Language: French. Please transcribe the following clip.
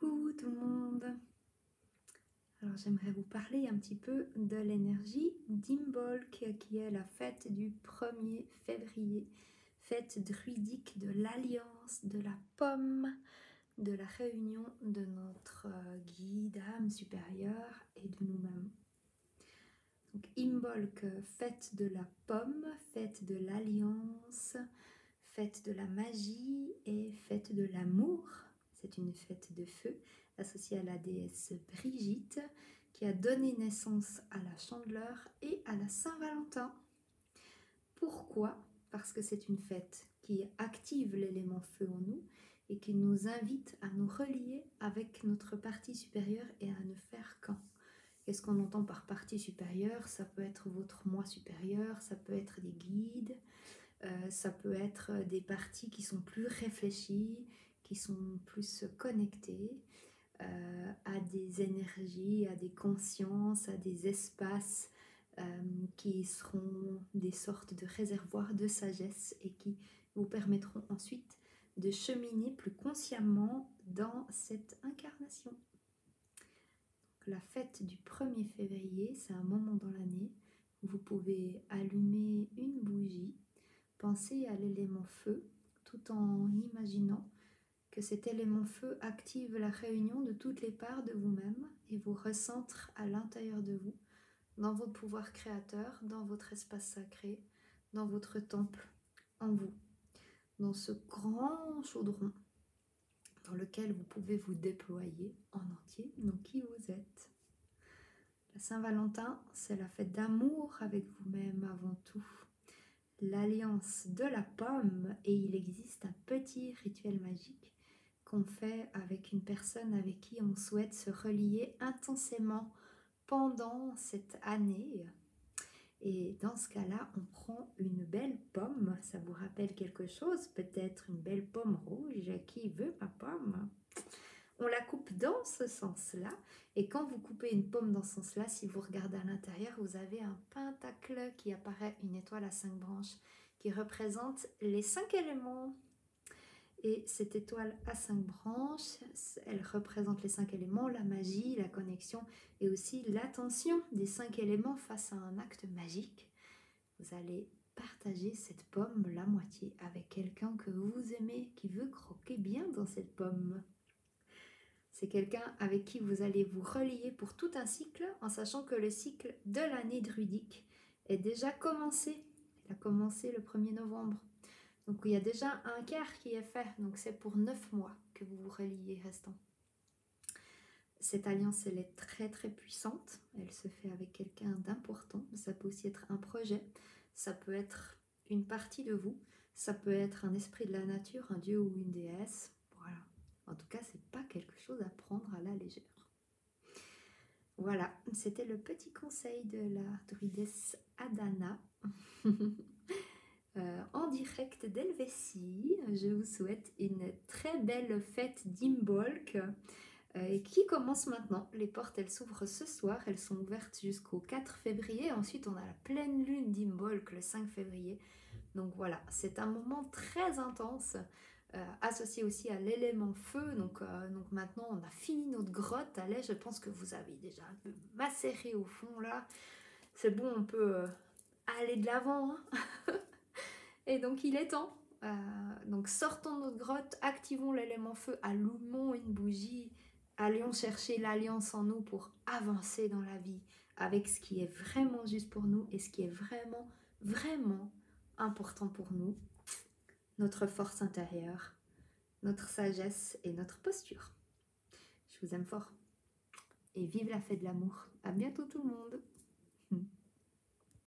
Coucou tout le monde. Alors j'aimerais vous parler un petit peu de l'énergie d'Imbolc qui est la fête du 1er février, fête druidique de l'alliance, de la pomme, de la réunion de notre guide, âme supérieure et de nous-mêmes. Donc Imbolc, fête de la pomme, fête de l'alliance, fête de la magie et fête de l'amour. C'est une fête de feu associée à la déesse Brigitte qui a donné naissance à la Chandeleur et à la Saint-Valentin. Pourquoi? Parce que c'est une fête qui active l'élément feu en nous et qui nous invite à nous relier avec notre partie supérieure et à ne faire qu'un. Qu'est-ce qu'on entend par partie supérieure? Ça peut être votre moi supérieur, ça peut être des guides, ça peut être des parties qui sont plus réfléchies, qui sont plus connectées à des énergies, à des consciences, à des espaces qui seront des sortes de réservoirs de sagesse et qui vous permettront ensuite de cheminer plus consciemment dans cette incarnation. La fête du 1er février, c'est un moment dans l'année où vous pouvez allumer une bougie, penser à l'élément feu, tout en imaginant que cet élément feu active la réunion de toutes les parts de vous-même et vous recentre à l'intérieur de vous, dans votre pouvoir créateur, dans votre espace sacré, dans votre temple, en vous, dans ce grand chaudron dans lequel vous pouvez vous déployer en entier, donc qui vous êtes. La Saint-Valentin, c'est la fête d'amour avec vous-même avant tout. L'alliance de la pomme, et il existe un petit rituel magique qu'on fait avec une personne avec qui on souhaite se relier intensément pendant cette année. Et dans ce cas-là, on prend une belle pomme. Ça vous rappelle quelque chose? Peut-être une belle pomme rouge. Qui veut ma pomme? On la coupe dans ce sens-là. Et quand vous coupez une pomme dans ce sens-là, si vous regardez à l'intérieur, vous avez un pentacle qui apparaît, une étoile à 5 branches, qui représente les 5 éléments. Et cette étoile à 5 branches, elle représente les 5 éléments, la magie, la connexion et aussi l'attention des 5 éléments face à un acte magique. Vous allez partager cette pomme la moitié avec quelqu'un que vous aimez, qui veut croquer bien dans cette pomme. C'est quelqu'un avec qui vous allez vous relier pour tout un cycle, en sachant que le cycle de l'année druidique est déjà commencé. Il a commencé le 1er novembre. Donc il y a déjà un quart qui est fait, donc c'est pour 9 mois que vous vous reliez restant. Cette alliance, elle est très très puissante, elle se fait avec quelqu'un d'important, ça peut aussi être un projet, ça peut être une partie de vous, ça peut être un esprit de la nature, un dieu ou une déesse, voilà. En tout cas, c'est pas quelque chose à prendre à la légère. Voilà, c'était le petit conseil de la druidesse Adana. En direct d'Helvétie. Je vous souhaite une très belle fête d'Imbolc qui commence maintenant. Les portes, elles s'ouvrent ce soir, elles sont ouvertes jusqu'au 4 février. Ensuite, on a la pleine lune d'Imbolc le 5 février. Donc voilà, c'est un moment très intense, associé aussi à l'élément feu. Donc maintenant, on a fini notre grotte à lait. Je pense que vous avez déjà un peu macéré au fond là. C'est bon, on peut aller de l'avant, hein. Et donc il est temps, donc sortons de notre grotte, activons l'élément feu, allumons une bougie, allons chercher l'alliance en nous pour avancer dans la vie avec ce qui est vraiment juste pour nous et ce qui est vraiment, vraiment important pour nous, notre force intérieure, notre sagesse et notre posture. Je vous aime fort et vive la fête de l'amour. À bientôt tout le monde.